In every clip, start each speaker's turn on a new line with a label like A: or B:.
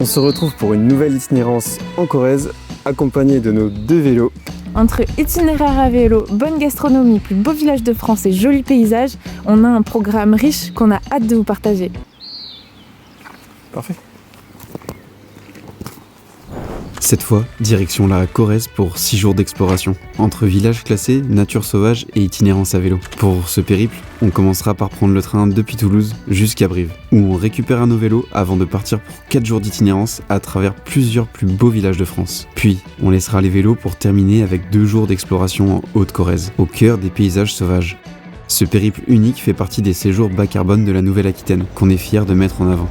A: On se retrouve pour une nouvelle itinérance en Corrèze, accompagnée de nos 2 vélos.
B: Entre itinéraire à vélo, bonne gastronomie, plus beau village de France et jolis paysages, on a un programme riche qu'on a hâte de vous partager.
A: Parfait.
C: Cette fois, direction la Corrèze pour 6 jours d'exploration, entre villages classés, nature sauvage et itinérance à vélo. Pour ce périple, on commencera par prendre le train depuis Toulouse jusqu'à Brive, où on récupère nos vélos avant de partir pour 4 jours d'itinérance à travers plusieurs plus beaux villages de France. Puis, on laissera les vélos pour terminer avec 2 jours d'exploration en Haute-Corrèze, au cœur des paysages sauvages. Ce périple unique fait partie des séjours bas carbone de la Nouvelle-Aquitaine, qu'on est fiers de mettre en avant.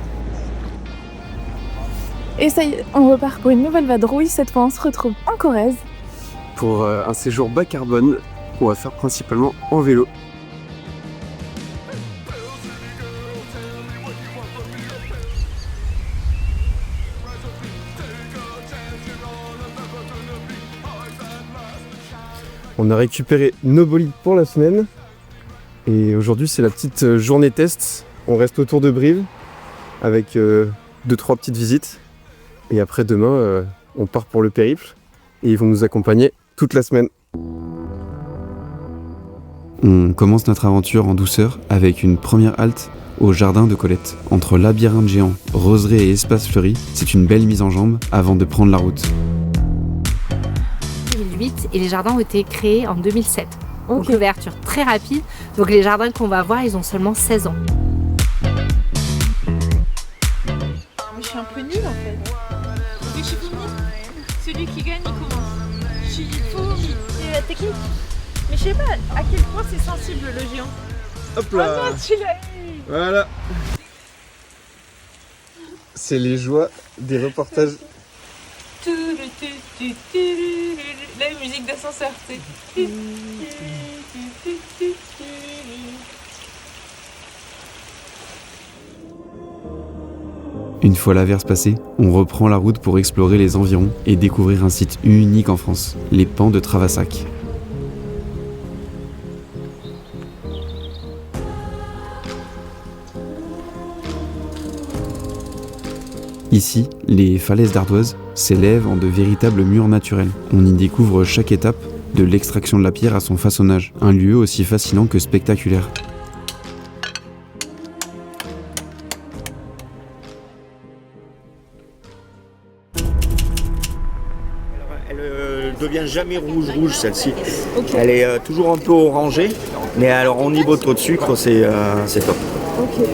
B: Et ça y est, on repart pour une nouvelle vadrouille. Cette fois, on se retrouve en Corrèze.
A: Pour un séjour bas carbone, on va faire principalement en vélo. On a récupéré nos bolides pour la semaine. Et aujourd'hui, c'est la petite journée test. On reste autour de Brive avec 2-3 petites visites. Et après demain, on part pour le périple et ils vont nous accompagner toute la semaine.
C: On commence notre aventure en douceur avec une première halte au jardin de Colette. Entre labyrinthe géant, roseraie et espace fleuri, c'est une belle mise en jambe avant de prendre la route.
D: 2008 et les jardins ont été créés en 2007. Donc
B: Ok.
D: ouverture très rapide. Donc les jardins qu'on va voir, ils ont seulement 16 ans.
B: Je suis un peu nulle en fait.
E: Mais je suis fini. Celui qui gagne, il commence. Je suis fou, c'est la technique. Mais je sais pas à quel point c'est sensible le géant.
A: Hop
E: Oh non, tu l'as eu.
A: Voilà. C'est les joies des reportages.
E: La musique d'ascenseur, c'est.
C: Une fois l'averse passée, on reprend la route pour explorer les environs et découvrir un site unique en France, les Pans de Travassac. Ici, les falaises d'Ardoise s'élèvent en de véritables murs naturels. On y découvre chaque étape, de l'extraction de la pierre à son façonnage, un lieu aussi fascinant que spectaculaire.
F: Elle devient jamais rouge celle-ci. Elle est toujours un peu orangée, mais alors au niveau de taux de sucre, c'est top.
B: Ok.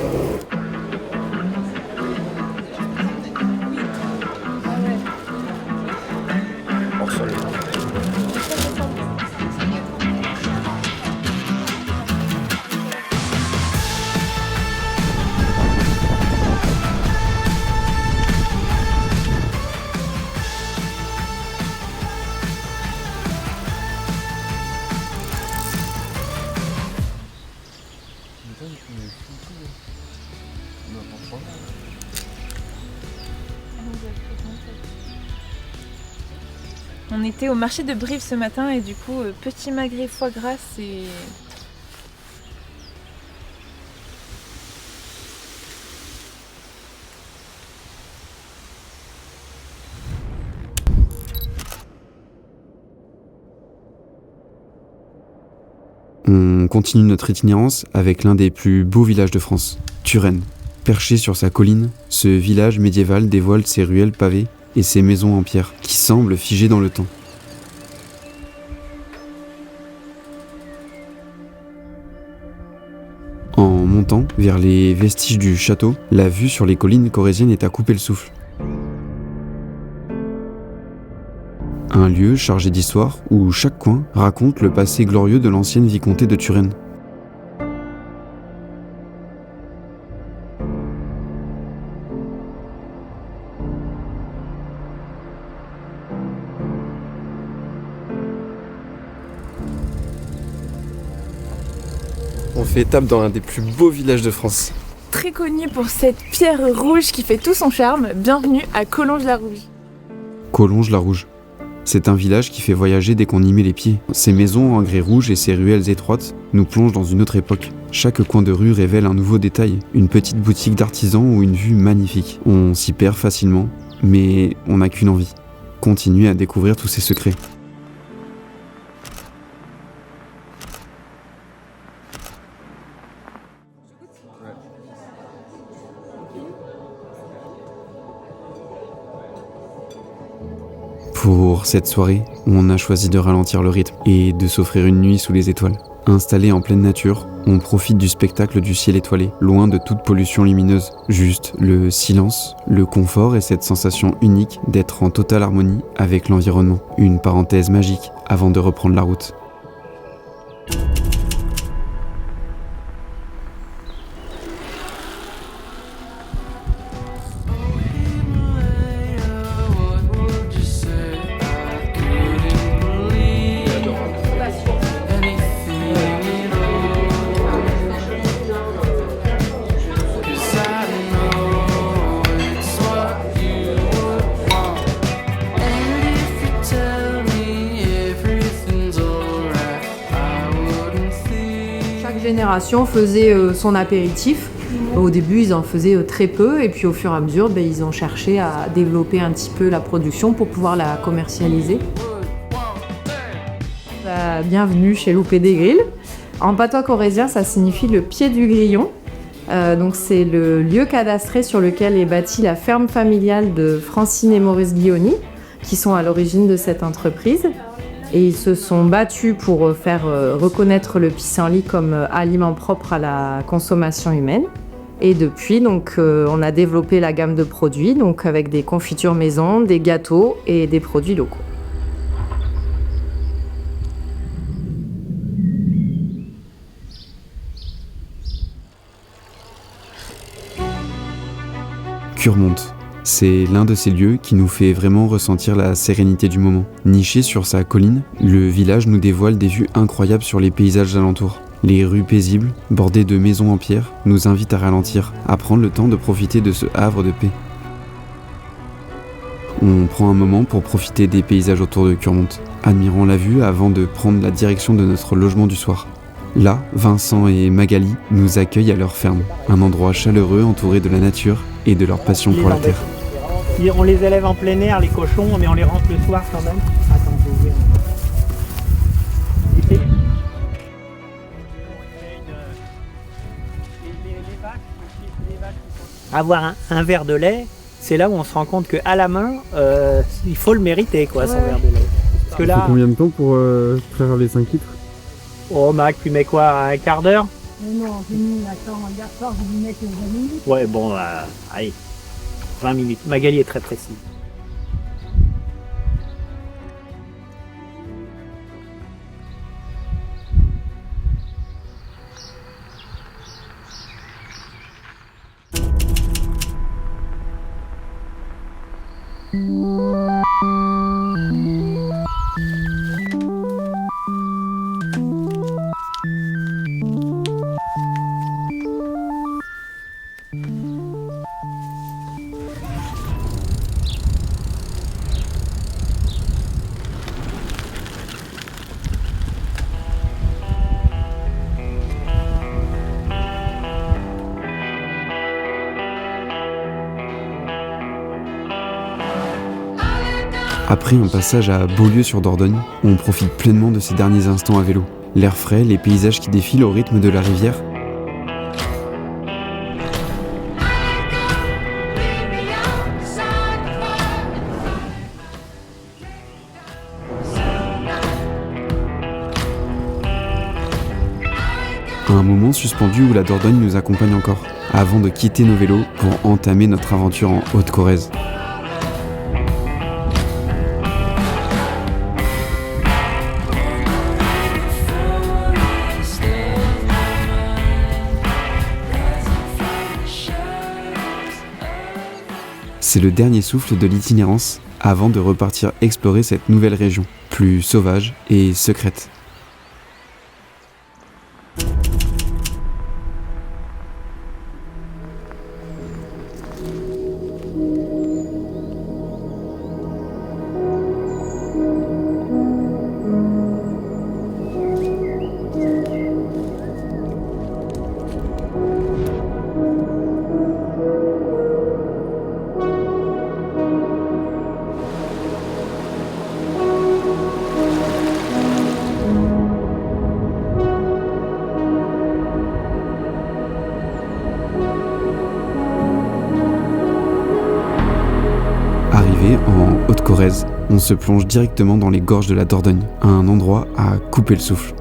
E: On était au marché de Brive ce matin et du coup, petit magret foie gras, c'est.
C: On continue notre itinérance avec l'un des plus beaux villages de France, Turenne. Perché sur sa colline, ce village médiéval dévoile ses ruelles pavées et ses maisons en pierre qui semblent figées dans le temps. En montant vers les vestiges du château, la vue sur les collines corréziennes est à couper le souffle. Un lieu chargé d'histoire où chaque coin raconte le passé glorieux de l'ancienne vicomté de Turenne.
A: On fait étape dans l'un des plus beaux villages de France.
B: Très connu pour cette pierre rouge qui fait tout son charme, bienvenue à Collonges-la-Rouge.
C: Collonges-la-Rouge. C'est un village qui fait voyager dès qu'on y met les pieds. Ses maisons en grès rouge et ses ruelles étroites nous plongent dans une autre époque. Chaque coin de rue révèle un nouveau détail, une petite boutique d'artisans ou une vue magnifique. On s'y perd facilement mais on n'a qu'une envie, continuer à découvrir tous ces secrets. Pour cette soirée, on a choisi de ralentir le rythme et de s'offrir une nuit sous les étoiles. Installé en pleine nature, on profite du spectacle du ciel étoilé, loin de toute pollution lumineuse. Juste le silence, le confort et cette sensation unique d'être en totale harmonie avec l'environnement. Une parenthèse magique avant de reprendre la route.
G: Génération faisait son apéritif. Au début, ils en faisaient très peu et puis au fur et à mesure, ils ont cherché à développer un petit peu la production pour pouvoir la commercialiser. Bienvenue chez Loupé des Grilles. En patois corrézien, ça signifie le pied du grillon. Donc c'est le lieu cadastré sur lequel est bâtie la ferme familiale de Francine et Maurice Guilloni, qui sont à l'origine de cette entreprise. Et ils se sont battus pour faire reconnaître le pissenlit comme aliment propre à la consommation humaine. Et depuis, on a développé la gamme de produits, donc avec des confitures maison, des gâteaux et des produits locaux.
C: Curmonte. C'est l'un de ces lieux qui nous fait vraiment ressentir la sérénité du moment. Niché sur sa colline, le village nous dévoile des vues incroyables sur les paysages alentours. Les rues paisibles, bordées de maisons en pierre, nous invitent à ralentir, à prendre le temps de profiter de ce havre de paix. On prend un moment pour profiter des paysages autour de Curmonte, admirant la vue avant de prendre la direction de notre logement du soir. Là, Vincent et Magali nous accueillent à leur ferme, un endroit chaleureux entouré de la nature et de leur passion pour la terre.
H: On les élève en plein air, les cochons, mais on les rentre le soir quand même. Attends, je vais ouvrir. Avoir un verre de lait, c'est là où on se rend compte qu'à la main, il faut le mériter, son verre de lait. Parce que là,
A: combien de temps pour faire les 5 litres?
H: Oh Mac, tu mets quoi, un quart d'heure?
I: Non, j'ai mis, attends, hier soir, j'ai dû mettre 20 minutes.
H: Ouais, bon, allez, 20 minutes. Magali est très précise.
C: Après un passage à Beaulieu-sur-Dordogne, on profite pleinement de ces derniers instants à vélo. L'air frais, les paysages qui défilent au rythme de la rivière. Un moment suspendu où la Dordogne nous accompagne encore, avant de quitter nos vélos pour entamer notre aventure en Haute-Corrèze. C'est le dernier souffle de l'itinérance avant de repartir explorer cette nouvelle région, plus sauvage et secrète. Arrivé en Haute-Corrèze, on se plonge directement dans les gorges de la Dordogne, un endroit à couper le souffle.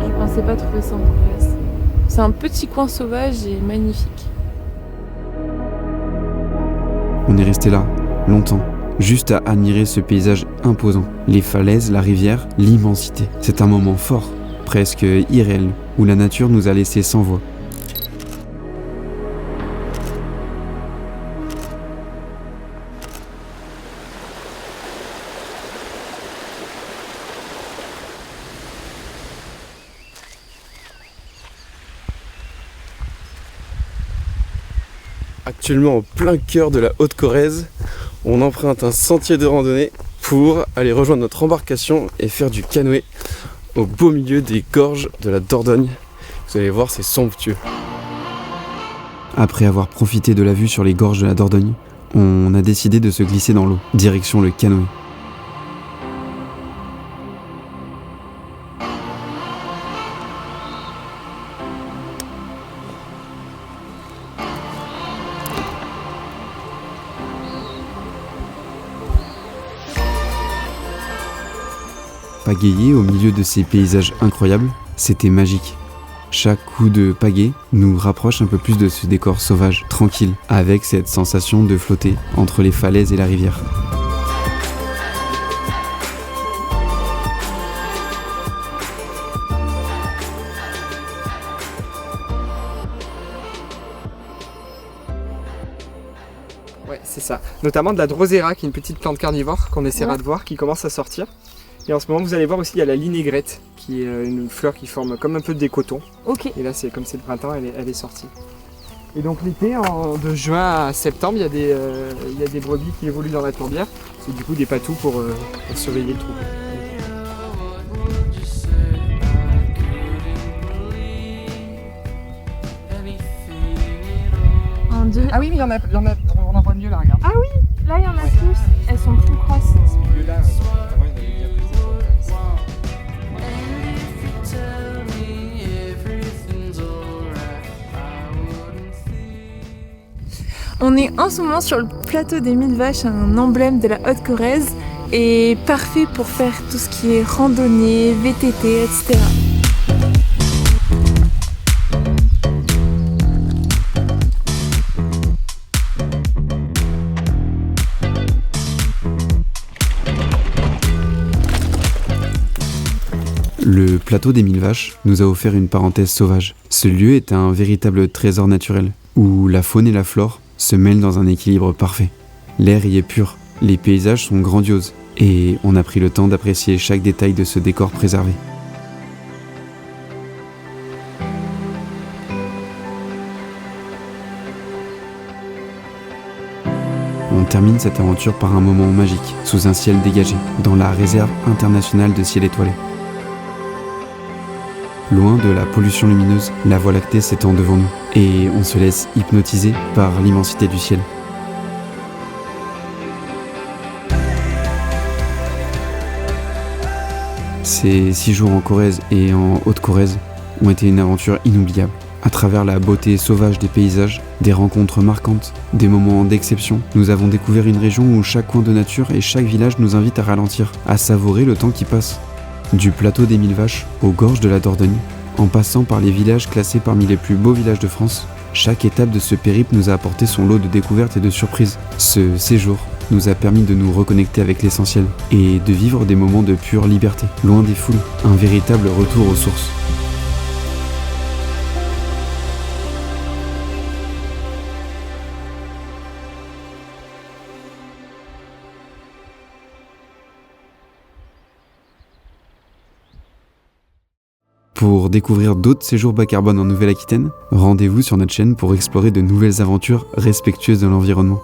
B: Je pensais pas trouver ça en Corrèze. C'est un petit coin sauvage et magnifique.
C: On est resté là, longtemps, juste à admirer ce paysage imposant. Les falaises, la rivière, l'immensité. C'est un moment fort, presque irréel, où la nature nous a laissés sans voix.
A: Actuellement en plein cœur de la Haute-Corrèze, on emprunte un sentier de randonnée pour aller rejoindre notre embarcation et faire du canoë au beau milieu des gorges de la Dordogne. Vous allez voir, c'est somptueux.
C: Après avoir profité de la vue sur les gorges de la Dordogne, on a décidé de se glisser dans l'eau, direction le canoë. Pagayer au milieu de ces paysages incroyables, c'était magique. Chaque coup de pagaie nous rapproche un peu plus de ce décor sauvage, tranquille, avec cette sensation de flotter entre les falaises et la rivière.
J: Ouais, c'est ça. Notamment de la drosera, qui est une petite plante carnivore qu'on essaiera de voir, qui commence à sortir. Et en ce moment, vous allez voir aussi, il y a la linaigrette, qui est une fleur qui forme comme un peu des cotons.
B: Ok.
J: Et là, comme c'est le printemps, elle est sortie. Et donc l'été, de juin à septembre, il y a des brebis qui évoluent dans la tourbière. C'est du coup des patous pour surveiller le troupeau. Ah oui, mais on en voit mieux là, regarde.
B: Ah oui, là il y en a plus. Elles sont plus grosses.
J: Ce milieu-là, avant, il y en avait bien plus.
B: On est en ce moment sur le plateau des 1000 vaches, un emblème de la Haute-Corrèze, et parfait pour faire tout ce qui est randonnée, VTT, etc.
C: Le plateau des 1000 vaches nous a offert une parenthèse sauvage. Ce lieu est un véritable trésor naturel, où la faune et la flore se mêlent dans un équilibre parfait. L'air y est pur, les paysages sont grandioses, et on a pris le temps d'apprécier chaque détail de ce décor préservé. On termine cette aventure par un moment magique, sous un ciel dégagé, dans la réserve internationale de ciel étoilé. Loin de la pollution lumineuse, la Voie lactée s'étend devant nous, et on se laisse hypnotiser par l'immensité du ciel. Ces 6 jours en Corrèze et en Haute-Corrèze ont été une aventure inoubliable. À travers la beauté sauvage des paysages, des rencontres marquantes, des moments d'exception, nous avons découvert une région où chaque coin de nature et chaque village nous invite à ralentir, à savourer le temps qui passe. Du plateau des 1000 vaches aux gorges de la Dordogne, en passant par les villages classés parmi les plus beaux villages de France, chaque étape de ce périple nous a apporté son lot de découvertes et de surprises. Ce séjour nous a permis de nous reconnecter avec l'essentiel et de vivre des moments de pure liberté, loin des foules, un véritable retour aux sources. Pour découvrir d'autres séjours bas carbone en Nouvelle-Aquitaine, rendez-vous sur notre chaîne pour explorer de nouvelles aventures respectueuses de l'environnement.